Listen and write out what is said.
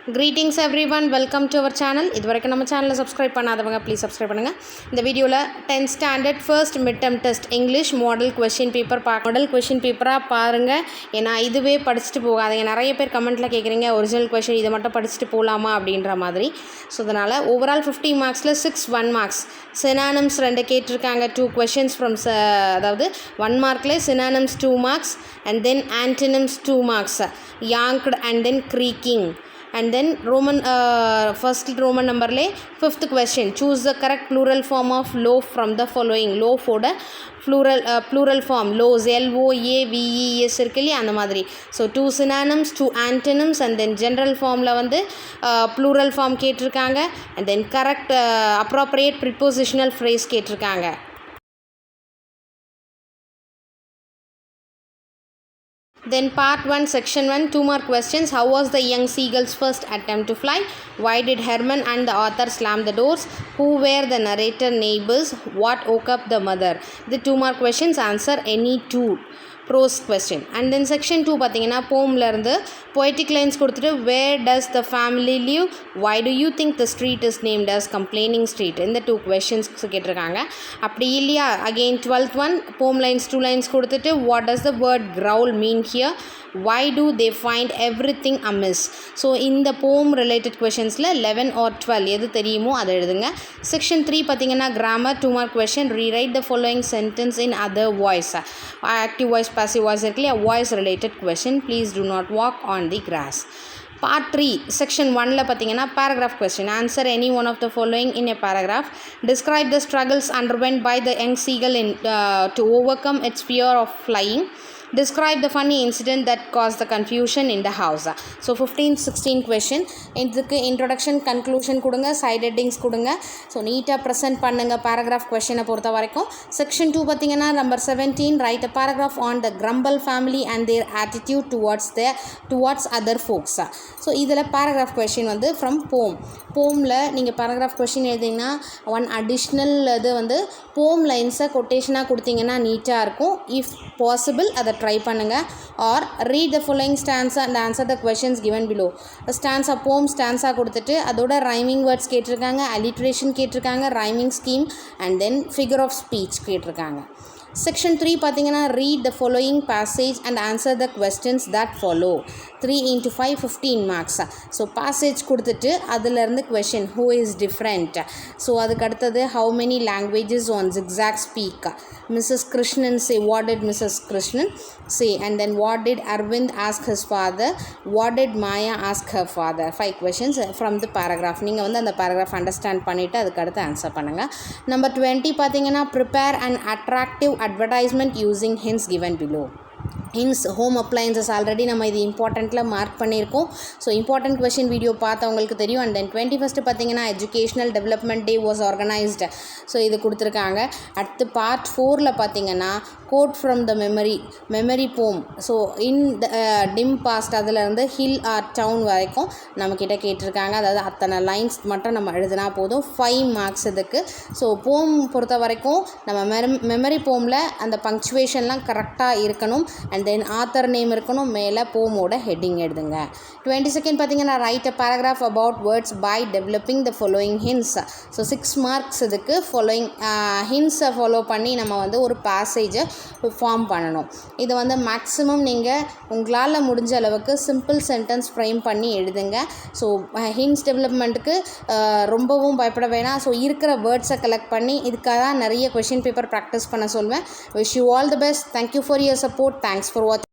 Greetings everyone, welcome to our channel. இதுவரைக்கும் நம்ம சேனலை சப்ஸ்கிரைப் பண்ணாதவங்க ப்ளீஸ் சப்ஸ்கிரைப் பண்ணுங்கள். இந்த வீடியோவில் 10th standard first mid term test English model question paper model question பேப்பராக பாருங்கள். ஏன்னா இதுவே படிச்சுட்டு போகாதீங்க. நிறைய பேர் கமெண்ட்டில் கேட்குறீங்க ஒரிஜினல் கொஷின் இதை மட்டும் படிச்சுட்டு போகலாமா அப்படின்ற மாதிரி. ஸோ அதனால் ஓவரால் 50 மார்க்ஸில் 6 1 மார்க்ஸ் சினானிம்ஸ் 2 கேட்டிருக்காங்க. 2 questions from அதாவது 1 மார்க்லேயே synonyms 2 marks and then antonyms 2 marks யாங்க்டு அண்ட் தென் க்ரீக்கிங். And then first Roman number le 5th question, choose the correct plural form of loaf from the following. Loaf oda plural form loaves, LOAVES irukku அந்த மாதிரி. So 2 synonyms, 2 antonyms and then general formல வந்து plural form கேட்டிருக்காங்க and then correct appropriate prepositional phrase கேட்டிருக்காங்க. Then part 1 section 1 2 more questions. How was the young seagull's first attempt to fly? Why did Herman and the author slam the doors? Who were the narrator neighbors? What woke up the mother? The 2 more questions, answer any 2 prose question. And then section 2 பார்த்தீங்கன்னா போம்ல இருந்து poetic lines கொடுத்துட்டு where does the family live? Why do you think the street is named as complaining street? இந்த 2 questions கேட்டிருக்காங்க. அப்படி இல்லையா again 12th one poem lines 2 lines கொடுத்துட்டு what does the word growl mean here? Why do they find everything amiss? So இந்த poem related questionsல 11 or 12 எது தெரியுமோ அதை எழுதுங்க. section 3 பார்த்தீங்கன்னா grammar 2 mark question, rewrite the following sentence in other voice. active voice passive voice இருக்கு இல்லையா, voice related question, please do not walk on the grass. Part 3 section 1ல பார்த்தீங்கன்னா paragraph question, answer any one of the following in a paragraph. Describe the struggles underwent by the young seagull to overcome its fear of flying. Describe the funny incident that caused the confusion in the house. So 15 16 question. இதுக்கு introduction conclusion கொடுங்க, side headings கொடுங்க. So நீட்டாக present பண்ணுங்கள் paragraph கொஷனை பொறுத்த வரைக்கும். Section 2 பார்த்தீங்கன்னா number 17, write a paragraph on the Grumble Family and their attitude towards other folks. So இதில் பேராகிராஃப் கொஷின் வந்து ஃப்ரம் போமில் நீங்கள் பேராகிராஃப் கொஷின் எழுதிங்கன்னா 1 அடிஷ்னல் இது வந்து போம் லைன்ஸை கொட்டேஷனாக கொடுத்தீங்கன்னா நீட்டாக இருக்கும். இஃப் பாசிபிள் அதை ட்ரை பண்ணுங்கள். Or read the following stanza and answer the questions given below. Stanza poem stanza கொடுத்துட்டு அதோட ரைமிங் வேர்ட்ஸ் கேட்டிருக்காங்க, அலிட்ரேஷன் கேட்டிருக்காங்க, rhyming scheme and then figure of speech கேட்டிருக்காங்க. செக்ஷன் 3 பார்த்தீங்கன்னா read the following passage and answer the questions that follow. 3 into 5 15 marks. So passage கொடுத்துட்டு அதிலிருந்து question who is different. So அதுக்கு அடுத்தது how many languages on zigzag speak. Mrs. Krishnan say, what did Mrs. Krishnan say? And then what did Arvind ask his father? What did Maya ask her father? 5 questions from the paragraph. நீங்கள் வந்து அந்த paragraph understand பண்ணிவிட்டு அதுக்கு அடுத்து answer பண்ணுங்கள். Number 20 பார்த்தீங்கன்னா prepare an attractive advertisement using hints given below. Hints home appliances already நம்ம இது இம்பார்ட்டண்ட்டில் மார்க் பண்ணியிருக்கோம். ஸோ இம்பார்ட்டன்ட் கொஷின் வீடியோ பார்த்தவங்களுக்கு தெரியும். அண்ட் தென் 21st பார்த்தீங்கன்னா educational development day was organised. So இது கொடுத்துருக்காங்க. அடுத்து பார்ட் 4ல் பார்த்தீங்கன்னா quote from the memory poem. So in the dim past அதிலேருந்து ஹில் ஆர் டவுன் வரைக்கும் நம்மக்கிட்ட கேட்டிருக்காங்க. அதாவது அத்தனை லைன்ஸ் மட்டும் நம்ம எழுதினா போதும். 5 மார்க்ஸ் இதுக்கு. ஸோ போம் பொறுத்த வரைக்கும் நம்ம மெமரி போமில் அந்த பங்க்சுவேஷன்லாம் கரெக்டாக இருக்கணும். அண்ட் தென் ஆத்தர் நேம் இருக்கணும், மேலே போமோட ஹெட்டிங் எழுதுங்க. 22nd பார்த்தீங்கன்னா write a paragraph about words by developing the following hints. So 6 marks இதுக்கு. ஃபாலோயிங் ஹின்ஸை ஃபாலோ பண்ணி நம்ம வந்து ஒரு பேசேஜை ஃபார்ம் பண்ணணும். இது வந்து மேக்ஸிமம் நீங்கள் உங்களால் முடிஞ்ச அளவுக்கு சிம்பிள் சென்டென்ஸ் ஃப்ரேம் பண்ணி எழுதுங்க. ஸோ ஹின்ஸ் டெவலப்மெண்ட்டுக்கு ரொம்பவும் பயப்பட வேணாம். ஸோ இருக்கிற வேர்ட்ஸை கலெக்ட் பண்ணி இதுக்காக தான் நிறைய கொஷின் பேப்பர் ப்ராக்டிஸ் பண்ண சொல்வேன். Wish you all the best. Thank you for your support. Thanks for watching.